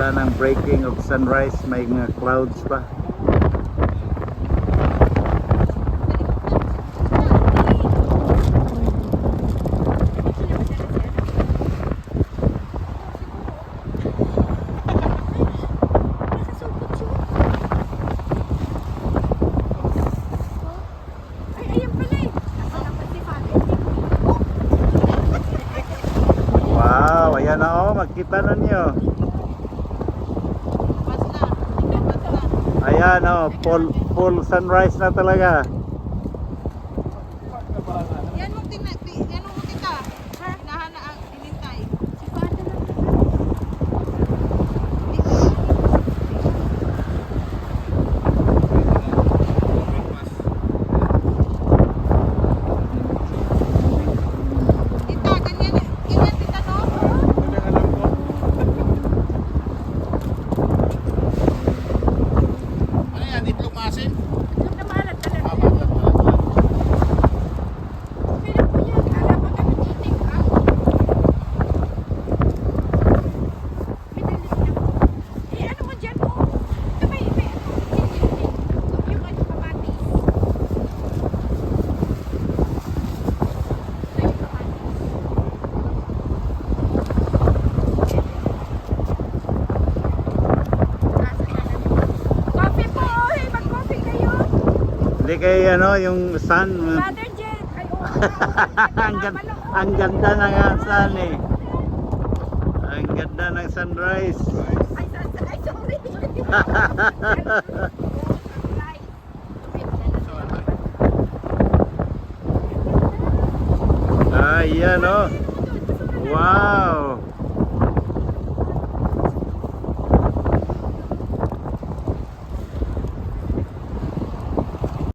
Wala nang breaking of sunrise, may mga clouds pa. Wow, ayan na oh, makita na nyo. Ayan oh, full sunrise na talaga. Yan mo tita. Hinahana ang inintay. Tita, ganyan tita no? Ano yan? Itlog maasim? Yung namalat talaga. Hindi kay ano, yung sun. Mother Jen! Ay, oo. ang ganda ng sun eh. Ang ganda ng sunrise. Ay, sorry. Ayan oh. Wow.